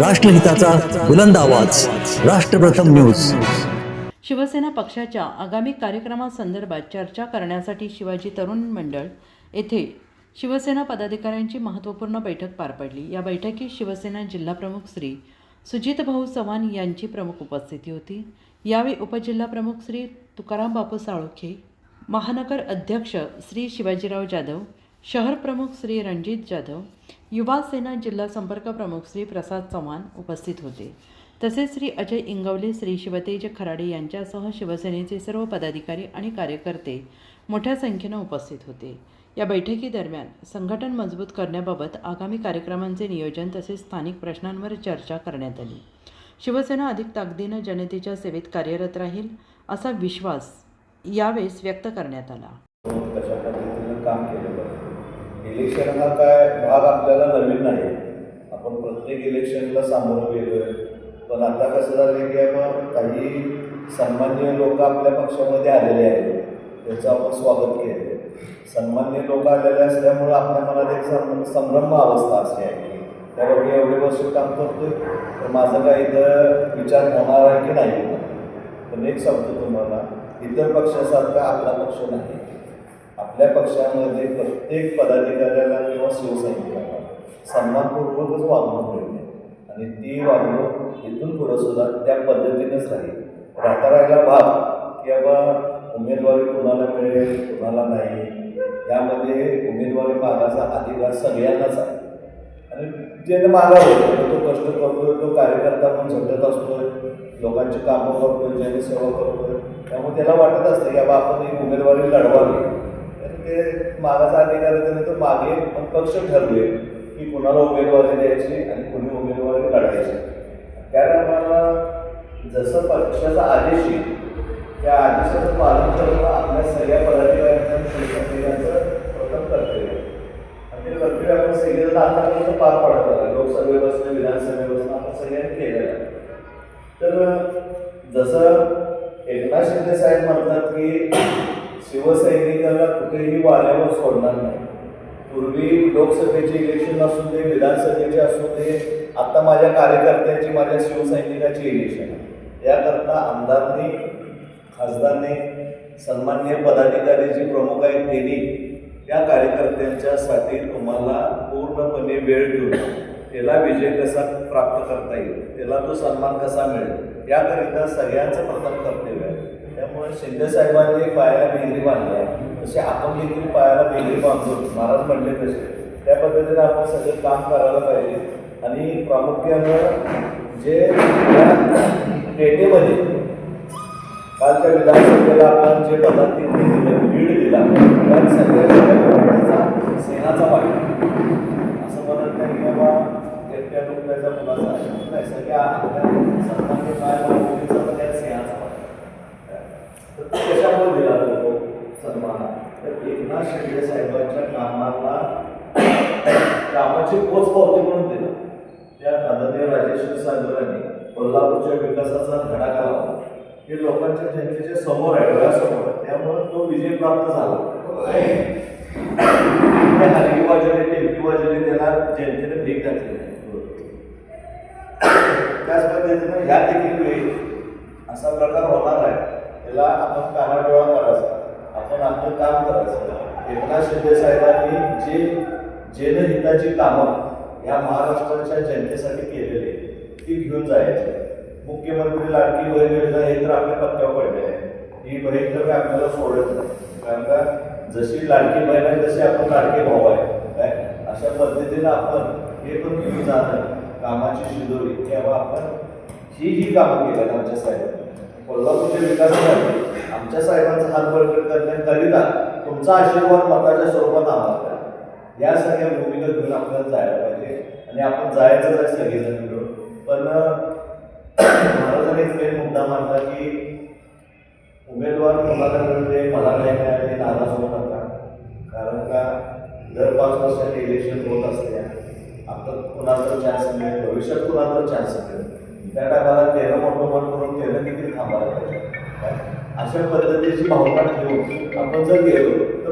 राष्ट्रहिताचा बुलंद आवाज, राष्ट्रप्रथम न्यूज। शिवसेना पक्षाच्या आगामी कार्यक्रमासंदर्भात चर्चा करण्यासाठी शिवाजी तरुण मंडळ येथे शिवसेना पदाधिकाऱ्यांची महत्त्वपूर्ण बैठक पार पडली। या बैठकीत शिवसेना जिल्हाप्रमुख श्री सुजितभाऊ चव्हाण यांची प्रमुख उपस्थिती होती। यावेळी उपजिल्हाप्रमुख श्री तुकाराम बापू साळोखे, महानगर अध्यक्ष श्री शिवाजीराव जाधव, शहर प्रमुख श्री रणजित जाधव, युवा सेना जिल्हा संपर्क प्रमुख श्री प्रसाद चव्हाण उपस्थित होते। तसेच श्री अजय इंगवले, श्री शिवतेज खराडे यांच्यासह शिवसेनेचे सर्व पदाधिकारी आणि कार्यकर्ते मोठ्या संख्येने उपस्थित होते। या बैठकीदरम्यान संघटन मजबूत करण्याबाबत आगामी कार्यक्रमांचे नियोजन तसेच स्थानिक प्रश्नांवर चर्चा करण्यात आली। शिवसेना अधिक ताकदीने जनतेच्या सेवेत कार्यरत राहील असा विश्वास यावेळेस व्यक्त करण्यात आला। कशा पद्धतीने काम केलं पाहिजे। इलेक्शन हा काय भाग आपल्याला नवीन नाही, आपण प्रत्येक इलेक्शनला सामोरं गेलोय। पण आता कसं झालं की आपण काही सन्माननीय लोक आपल्या पक्षामध्ये आलेले आहेत, त्याचं आपण स्वागत केलं। सन्माननीय लोक आलेले असल्यामुळे आपल्या मनात एक संभ्रम अवस्था असते आहे की त्यावेळी एवढे वर्ष काम करतोय तर माझं काही इथं विचार होणार आहे की नाही। पण एक सांगतो तुम्हाला, इतर पक्षासारखा आपला पक्ष नाही। आपल्या पक्षामध्ये प्रत्येक पदाधिकाऱ्याला किंवा शिवसैनिकाला सन्मानपूर्वकच वागणूक मिळते आणि ती वागणूक इथून पुढं सुद्धा त्या पद्धतीनेच राहील। राहिला भाग की बाबा उमेदवारी कुणाला मिळेल कुणाला नाही, यामध्ये उमेदवारी मागाचा अधिकार सगळ्यांनाच आहे। आणि ज्याने मागावं तो कष्ट करतोय, तो कार्यकर्ता पण झटत असतोय, लोकांची कामं करतोय, जनसेवा करतोय, त्यामुळे त्याला वाटत असतं की बाबा आपण एक उमेदवारी लढवावी। तर ते मागाचा अधिकार त्याने तो मागे पण पक्ष ठरले की कुणाला उमेदवारी द्यायची आणि कुणी उमेदवारी लढायची। त्या टायमाला जसं पक्षाचा आदेश येईल त्या आदेशाचं पालन करणं आपल्या सगळ्या पदाधिकाऱ्यांचं शिवसैनिकांचं प्रथम कर्तव्य आहे। आणि ते कर्तव्य आपण सगळेजण आतापर्यंत पार पाडत आलं। लोकसभेपासून विधानसभेपासून आपण सगळ्यांनी केलेलं आहे। तर जसं एकनाथ शिंदे साहेब म्हणतात की शिवसैनिकाला कुठेही वाऱ्यावर सोडणार नाही। पूर्वी लोकसभेचे इलेक्शन असू दे, विधानसभेचे असू दे, आता माझ्या कार्यकर्त्यांची, माझ्या शिवसैनिकाची इलेक्शन आहे। याकरता आमदारनी, खासदारने, सन्माननीय पदाधिकारी जी प्रमुख आहेत त्यांनी त्या कार्यकर्त्यांच्यासाठी तुम्हाला पूर्णपणे वेळ देऊन त्याला विजय कसा प्राप्त करता येईल, त्याला तो सन्मान कसा मिळेल, याकरिता सगळ्यांचं प्रथम कर्तव्य आहे। त्यामुळे शिंदे साहेबांनी पायाला बेंगरी बांधली आहे, तसे आपण देखील पायाला बेंगरी बांधून महाराज म्हणले तसे त्या पद्धतीने आपण सगळं काम करायला पाहिजे। आणि प्रामुख्यानं जे पेटेमध्ये कालच्या विधानसभेला आपण जे पदाधिकारी लीड दिला त्या सगळ्या सेनाचा वाटा, असं म्हणत नाही की बाबा एकट्या रुपयाचा मुलाचा नाही, सगळ्या आपल्या सन्मान्य पायाला त्या सेनाचा वाटा। तर तो कशामुळे दिला जातो सन्मान? तर एकनाथ शिंदे साहेबांच्या कामाची पोचपावती म्हणून दिला। त्या आदरणीय राजेश्वर साहेबांनी कोल्हापूरच्या विकासाचा धडाका लावला, हे लोकांच्या जनतेच्या समोर आहे, डोळ्यासमोर आहे, त्यामुळे तो विजय प्राप्त झाला। हलकी वाजवली, टेमकी वाजवली, त्याला जनतेने भीक घातली। त्याच पद्धतीने ह्या देखील वेळी असा प्रकार होणार आहे, त्याला आपण कानाडोळा करायचा, आपण आपलं काम करायचं। एकनाथ शिंदे साहेबांनी जे जनहिताची कामं या महाराष्ट्राच्या जनतेसाठी केलेली ती घेऊन जायची। मुख्यमंत्री लाडकी बहीण योजना हे तर आपल्या पत्त्यावर पडले आहे, ही बहीण तर आपल्याला सोडत नाही, कारण का जशी लाडकी बहीण आहे तशी आपण लाडके भाऊ आहे काय, अशा पद्धतीनं आपण हे पण घेऊन जाणं कामाची शिदोरी किंवा आपण ही कामं केल्यात आमच्या साहेबांनी। कोल्हापूरच्या विकासासाठी आमच्या साहेबांचा हात बळकट करण्याकरिता तुमचा आशीर्वाद मताच्या स्वरूपात आम्हाला, या सगळ्या भूमिका घेऊन आपल्याला जायला पाहिजे आणि आपण जायचंच आहे सगळेजण मिळून। पण महाराजांनी एक मुद्दा मांडला की उमेदवार कोणाला मिळते, मला नाही मिळाले, नाराज होऊ नका, कारण का दर 5 वर्षांनी इलेक्शन होत असते। आता कुणाला चान्स मिळेल, भविष्यात कुणाला चान्स मिळेल, त्या टायमाला त्यानं मोठं मन करून त्यानं देखील थांबायला पाहिजे। अशा पद्धतीची भावना ठेवून आपण जर गेलो तर